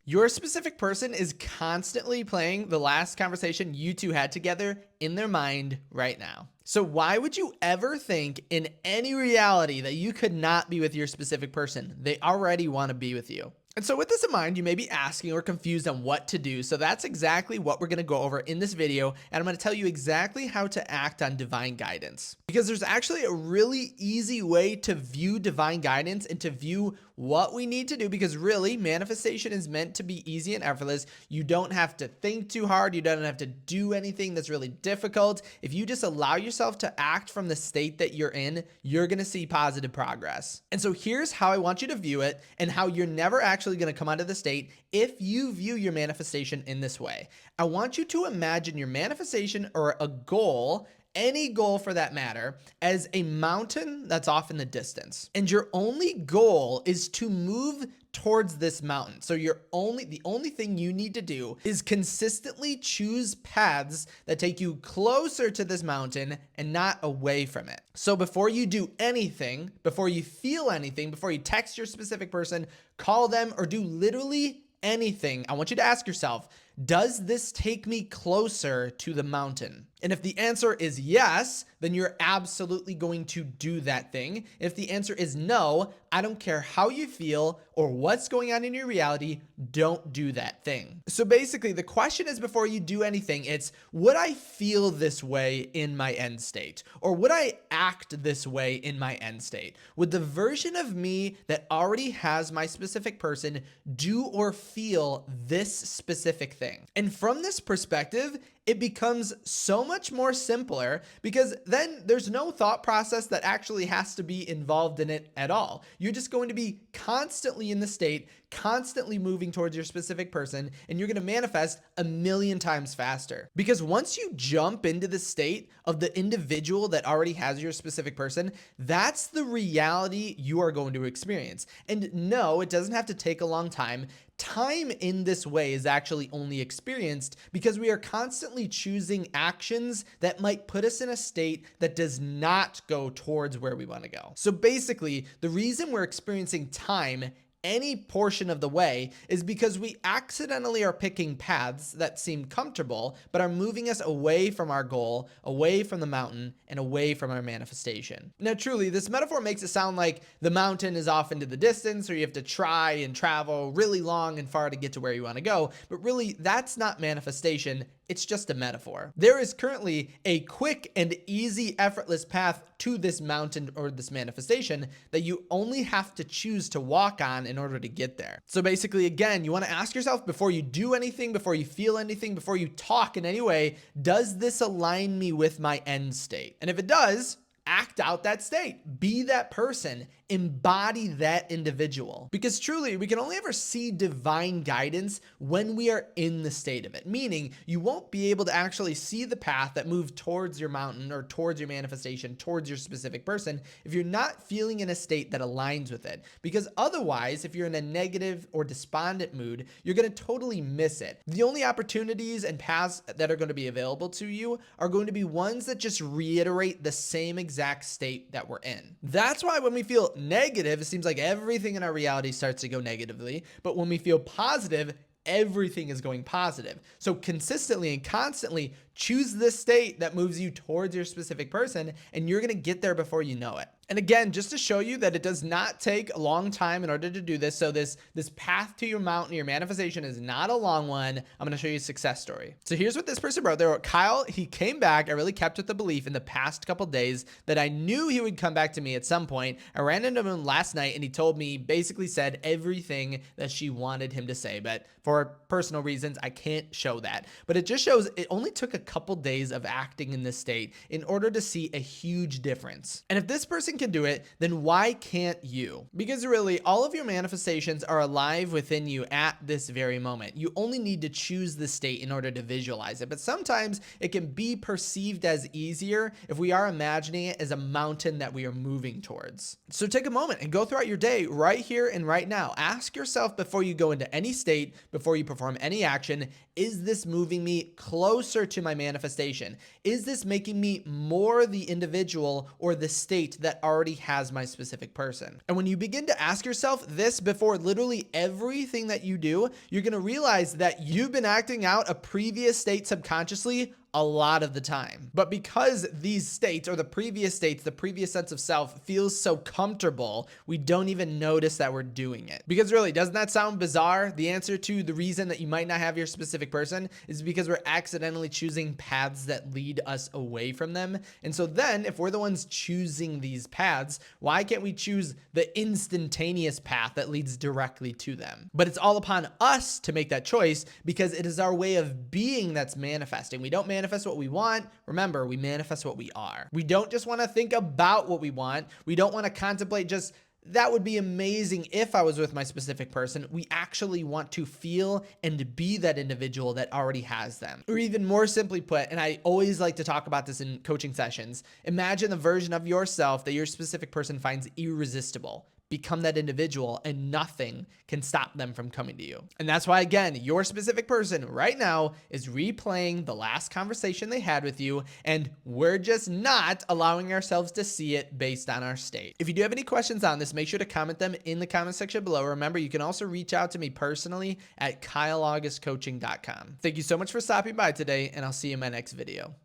Your specific person is constantly playing the last conversation you two had together in their mind right now. So why would you ever think in any reality that you could not be with your specific person? They already want to be with you. And so with this in mind, you may be asking or confused on what to do. So that's exactly what we're going to go over in this video. And I'm going to tell you exactly how to act on divine guidance. Because there's actually a really easy way to view divine guidance and to view what we need to do, because really manifestation is meant to be easy and effortless. You don't have to think too hard. You don't have to do anything that's really difficult. If you just allow yourself to act from the state that you're in, you're going to see positive progress. And so here's how I want you to view it and how you're never actually going to come out of the state if you view your manifestation in this way. I want you to imagine your manifestation or a goal, any goal for that matter, as a mountain that's off in the distance. And your only goal is to move towards this mountain. So the only thing you need to do is consistently choose paths that take you closer to this mountain and not away from it. So before you do anything, before you feel anything, before you text your specific person, call them, or do literally anything, I want you to ask yourself, does this take me closer to the mountain? And if the answer is yes, then you're absolutely going to do that thing. If the answer is no, I don't care how you feel or what's going on in your reality, don't do that thing. So basically the question is, before you do anything, it's, would I feel this way in my end state? Or would I act this way in my end state? Would the version of me that already has my specific person do or feel this specific thing? And from this perspective, it becomes so much more simpler, because then there's no thought process that actually has to be involved in it at all. You're just going to be constantly in the state, constantly moving towards your specific person, and you're going to manifest a million times faster. Because once you jump into the state of the individual that already has your specific person, that's the reality you are going to experience. And no, it doesn't have to take a long time. Time in this way is actually only experienced because we are constantly choosing actions that might put us in a state that does not go towards where we want to go. So basically, the reason we're experiencing time any portion of the way is because we accidentally are picking paths that seem comfortable, but are moving us away from our goal, away from the mountain, and away from our manifestation. Now, truly, this metaphor makes it sound like the mountain is off into the distance, or you have to try and travel really long and far to get to where you want to go. But really, that's not manifestation. It's just a metaphor. There is currently a quick and easy, effortless path to this mountain or this manifestation that you only have to choose to walk on in order to get there. So basically, again, you want to ask yourself, before you do anything, before you feel anything, before you talk in any way, does this align me with my end state? And if it does, act out that state. Be that person. Embody that individual. Because truly, we can only ever see divine guidance when we are in the state of it. Meaning, you won't be able to actually see the path that moves towards your mountain or towards your manifestation, towards your specific person, if you're not feeling in a state that aligns with it. Because otherwise, if you're in a negative or despondent mood, you're going to totally miss it. The only opportunities and paths that are going to be available to you are going to be ones that just reiterate the same exact state that we're in. That's why when we feel negative, it seems like everything in our reality starts to go negatively. But when we feel positive, everything is going positive. So consistently and constantly choose this state that moves you towards your specific person, and you're going to get there before you know it. And again, just to show you that it does not take a long time in order to do this. So this path to your mountain, your manifestation, is not a long one. I'm going to show you a success story. So here's what this person wrote. They wrote, Kyle, he came back. I really kept with the belief in the past couple days that I knew he would come back to me at some point. I ran into him last night and he told me, basically said everything that she wanted him to say. But for personal reasons, I can't show that. But it just shows it only took a couple days of acting in this state in order to see a huge difference. And if this person can do it, then why can't you? Because really, all of your manifestations are alive within you at this very moment. You only need to choose the state in order to visualize it. But sometimes it can be perceived as easier if we are imagining it as a mountain that we are moving towards. So take a moment and go throughout your day right here and right now. Ask yourself before you go into any state, before you perform any action, is this moving me closer to my manifestation? Is this making me more the individual or the state that already has my specific person. And when you begin to ask yourself this before literally everything that you do, you're going to realize that you've been acting out a previous state subconsciously a lot of the time. But because these states, or the previous states, the previous sense of self feels so comfortable, we don't even notice that we're doing it. Because really, doesn't that sound bizarre? The answer to the reason that you might not have your specific person is because we're accidentally choosing paths that lead us away from them. And so then if we're the ones choosing these paths, why can't we choose the instantaneous path that leads directly to them? But it's all upon us to make that choice, because it is our way of being that's manifesting. We don't manifest what we want. Remember, we manifest what we are. We don't just want to think about what we want. We don't want to contemplate just, that would be amazing if I was with my specific person. We actually want to feel and be that individual that already has them. Or even more simply put, and I always like to talk about this in coaching sessions, imagine the version of yourself that your specific person finds irresistible. Become that individual, and nothing can stop them from coming to you. And that's why, again, your specific person right now is replaying the last conversation they had with you, and we're just not allowing ourselves to see it based on our state. If you do have any questions on this, make sure to comment them in the comment section below. Remember, you can also reach out to me personally at kyleaugustcoaching.com. Thank you so much for stopping by today, and I'll see you in my next video.